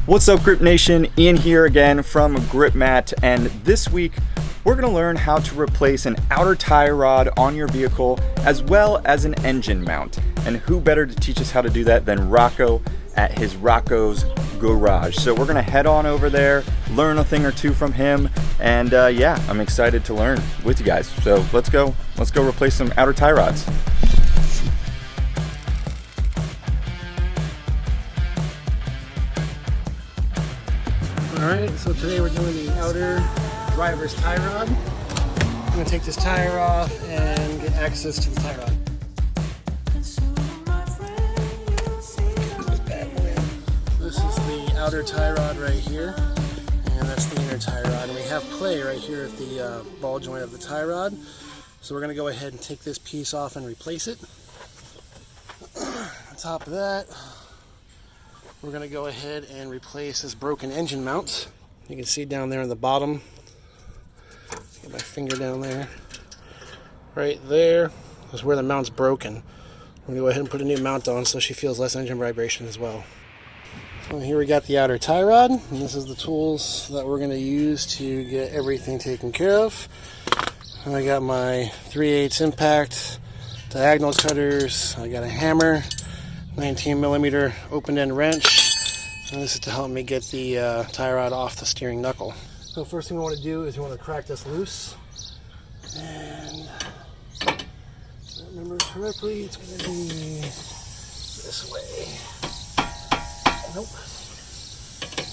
What's up, Grip Nation? Ian here again from Grypmat, and this week we're going to learn how to replace an outer tie rod on your vehicle as well as an engine mount. And who better to teach us how to do that than Rocco at his Rocco's Garage. So we're going to head on over there, learn a thing or two from him, and yeah, I'm excited to learn with you guys. So let's go replace some outer tie rods. Alright, so today we're doing the outer driver's tie rod. I'm going to take this tire off and get access to the tie rod. This is the outer tie rod right here, and that's the inner tie rod. And we have play right here at the ball joint of the tie rod. So we're going to go ahead and take this piece off and replace it. On top of that, we're going to go ahead and replace this broken engine mount. You can see down there in the bottom. Get my finger down there. Right there is where the mount's broken. We're going to go ahead and put a new mount on so she feels less engine vibration as well. So here we got the outer tie rod, and this is the tools that we're going to use to get everything taken care of. I got my 3/8 impact, diagonal cutters, I got a hammer, 19mm open-end wrench, and this is to help me get the tie rod off the steering knuckle. So first thing we want to do is we want to crack this loose, and if I remember correctly, it's going to be this way. Nope,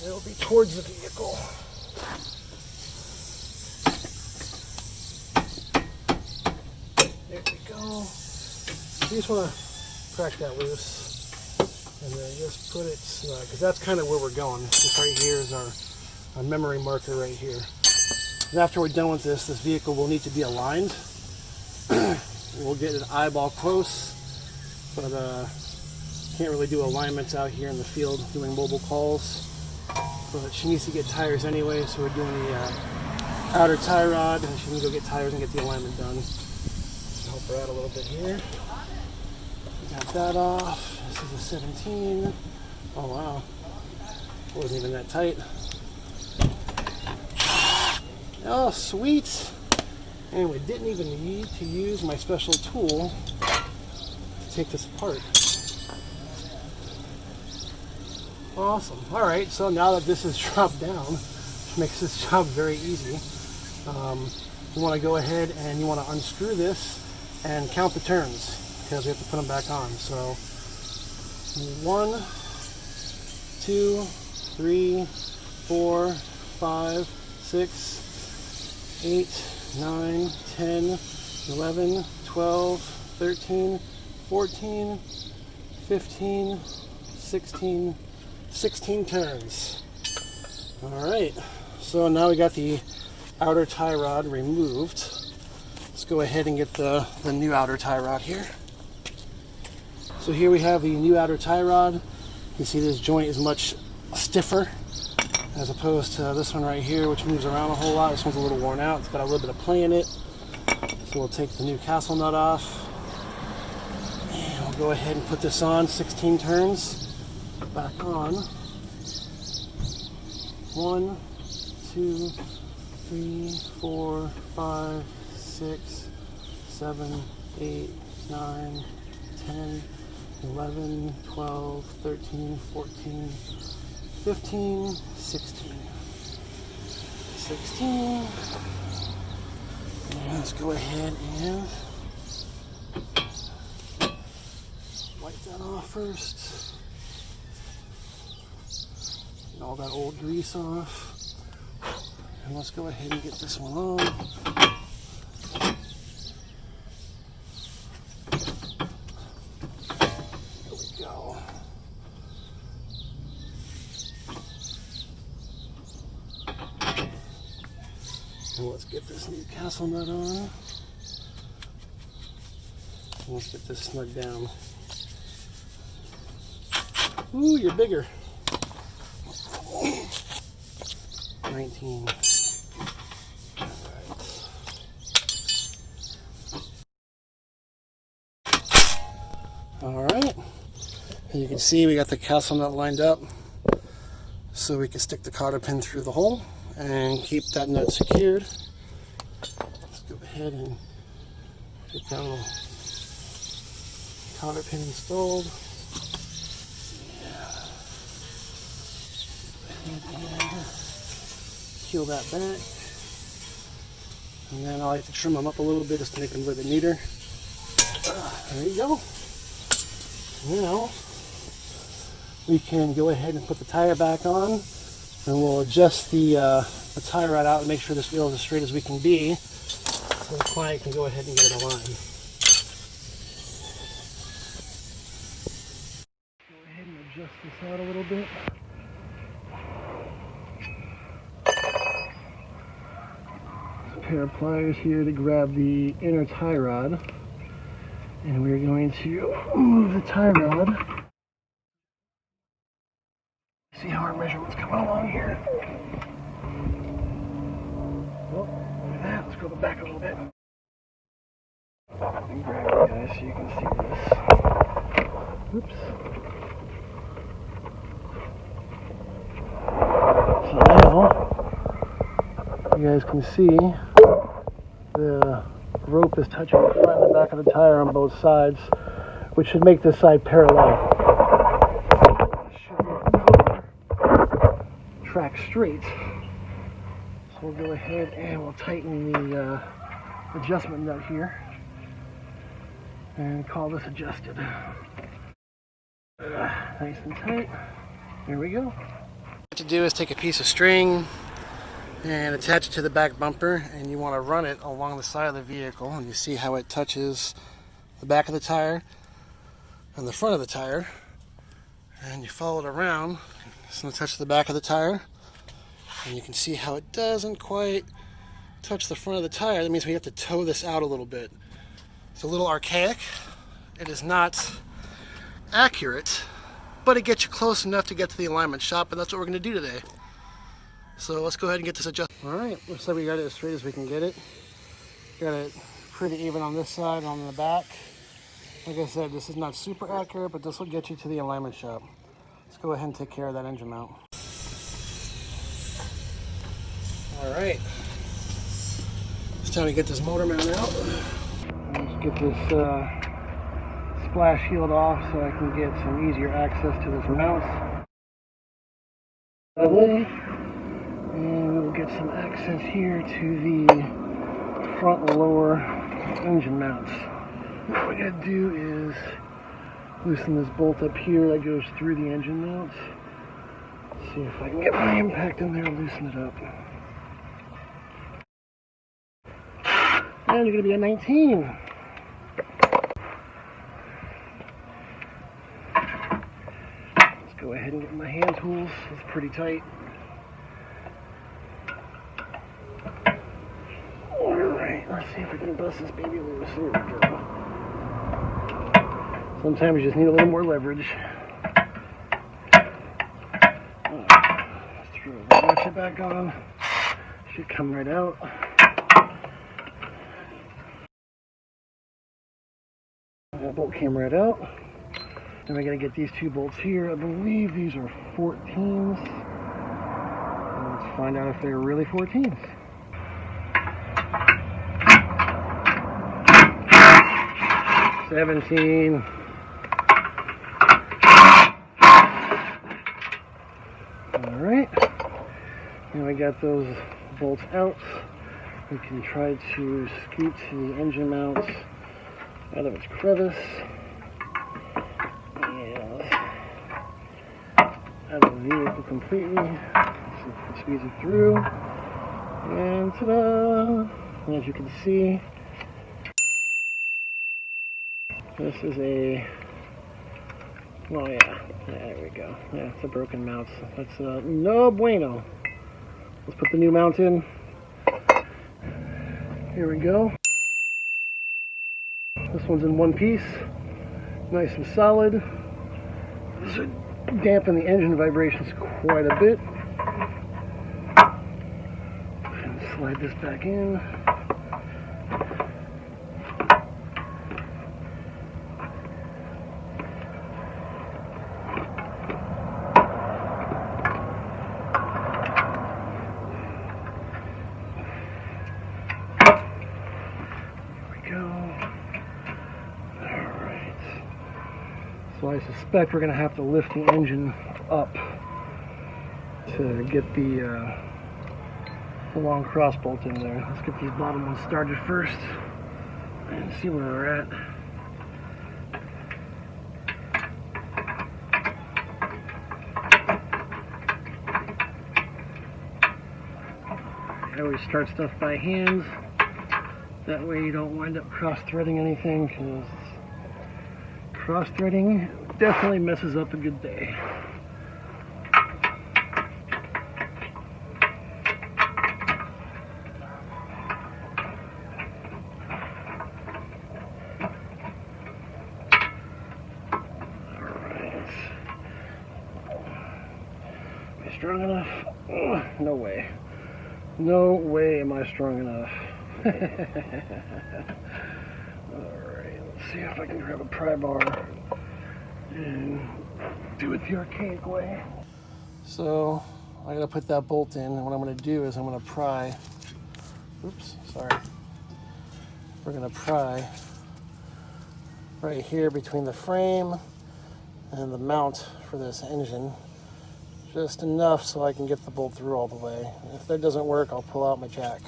it'll be towards the vehicle. There we go. You just want to crack that loose. And then just put it snug, because that's kind of where we're going. This right here is our memory marker right here. And after we're done with this vehicle will need to be aligned. We'll get an eyeball close, but can't really do alignments out here in the field doing mobile calls. But she needs to get tires anyway, so we're doing the outer tie rod, and she can go get tires and get the alignment done. Help her out a little bit here. Got that off. This is a 17. Oh wow, it wasn't even that tight. Oh sweet. And we didn't even need to use my special tool to take this apart. Awesome. Alright, so now that this is dropped down, which makes this job very easy, you want to go ahead and you want to unscrew this and count the turns, because we have to put them back on. So 1, 2, 3, 4, 5, 6, 8, 9, 10, 11, 12, 13, 14, 15, 16, 16 turns. Alright, so now we got the outer tie rod removed. Let's go ahead and get the new outer tie rod here. So here we have the new outer tie rod. You can see this joint is much stiffer as opposed to this one right here, which moves around a whole lot. This one's a little worn out. It's got a little bit of play in it. So we'll take the new castle nut off. And we'll go ahead and put this on, 16 turns. Back on. 1, 2, 3, 4, 5, 6, 7, 8, 9, 10, 11, 12, 13, 14, 15, 16. 16. And let's go ahead and wipe that off first. Get all that old grease off. And let's go ahead and get this one on. And let's get this new castle nut on. And let's get this snug down. Ooh, you're bigger. 19. All right. And you can see we got the castle nut lined up. so we can stick the cotter pin through the hole and keep that nut secured. Let's go ahead and get that little cotter pin installed. Peel that back, and then I like to trim them up a little bit just to make them a little bit neater. There you go. Now we can go ahead and put the tire back on, and we'll adjust the tie rod out and make sure this wheel is as straight as we can be, so the client can go ahead and get it aligned. Go ahead and adjust this out a little bit. A pair of pliers here to grab the inner tie rod, and we're going to move the tie rod. See how our measurement's coming along here. Oh, look at that. Let's go back a little bit. And grab it, guys, so you can see this. Oops. So now, you guys can see the rope is touching the front and the back of the tire on both sides, which should make this side parallel. Track straight. So we'll go ahead and we'll tighten the adjustment nut here and call this adjusted. Nice and tight. There we go. What to do is take a piece of string and attach it to the back bumper, and you want to run it along the side of the vehicle, and you see how it touches the back of the tire and the front of the tire, and you follow it around. It's going to touch the back of the tire, and you can see how it doesn't quite touch the front of the tire. That means we have to tow this out a little bit. It's a little archaic. It is not accurate, but it gets you close enough to get to the alignment shop, and that's what we're going to do today. So let's go ahead and get this adjusted. Alright, looks like we got it as straight as we can get it. Got it pretty even on this side and on the back. Like I said, this is not super accurate, but this will get you to the alignment shop. Let's go ahead and take care of that engine mount. Alright, it's time to get this motor mount out. Let's get this splash shield off so I can get some easier access to this mount. And we'll get some access here to the front and lower engine mounts. What we're going to do is loosen this bolt up here that goes through the engine mounts. Let's see if I can get my impact in there and loosen it up. And you're going to be at 19. Let's go ahead and get my hand tools. It's pretty tight. Alright, let's see if we can bust this baby loose. There we go. Sometimes you just need a little more leverage. Let's throw the ratchet back on. Should come right out. That bolt came right out. Then we gotta get these two bolts here. I believe these are 14s. And let's find out if they're really 14s. $17. Alright. Now we got those bolts out. We can try to scoot the engine mounts out of its crevice. And out of the vehicle completely. So we can squeeze it through. And ta-da! And as you can see, this is a, well, yeah, there we go. Yeah, it's a broken mount. That's no bueno. Let's put the new mount in. Here we go. This one's in one piece. Nice and solid. This would dampen the engine vibrations quite a bit. And slide this back in. I suspect we're going to have to lift the engine up to get the long cross bolt in there. Let's get these bottom ones started first and see where we're at. I always start stuff by hand. That way you don't wind up cross-threading anything, because cross-threading definitely messes up a good day. Alright. Am I strong enough? No way. No way am I strong enough. Alright, let's see if I can grab a pry bar and do it the archaic way. So, I gotta put that bolt in, and what I'm gonna do is I'm gonna pry. Oops, sorry. We're gonna pry right here between the frame and the mount for this engine. Just enough so I can get the bolt through all the way. If that doesn't work, I'll pull out my jack.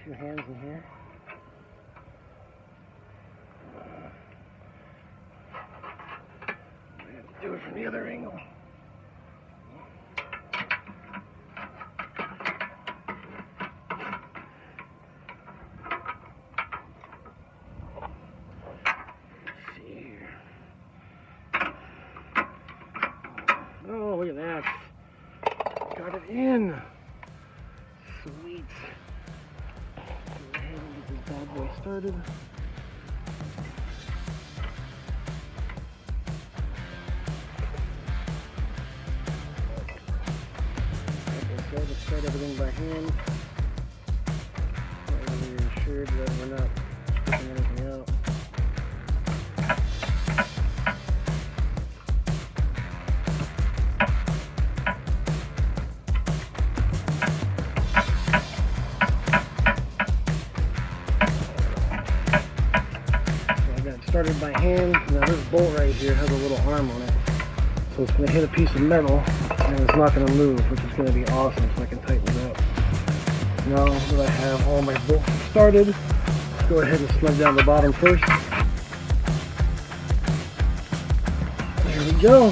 Two hands in here. I have to do it from the other angle. Let's see here. Oh, look at that. Got it in. Sweet. Go ahead and get this bad boy started. Like I said, let's start everything by hand. That way we're ensured that we're not stripping anything out. Started by hand. Now this bolt right here has a little arm on it, so it's going to hit a piece of metal and it's not going to move, which is going to be awesome, so I can tighten it up. Now that I have all my bolts started, let's go ahead and snug down the bottom first. There we go.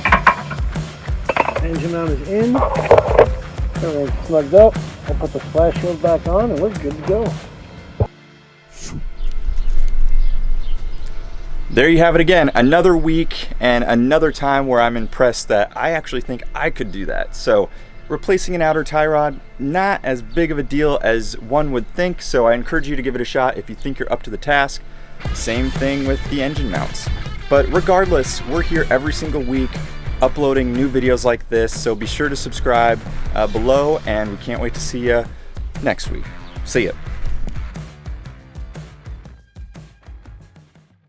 Engine mount is in. Everything's snugged up. I'll put the splash shield back on and we're good to go. There you have it again, another week and another time where I'm impressed that I actually think I could do that. So replacing an outer tie rod, not as big of a deal as one would think, so I encourage you to give it a shot if you think you're up to the task. Same thing with the engine mounts. But regardless, we're here every single week uploading new videos like this, so be sure to subscribe below, and we can't wait to see you next week. See ya.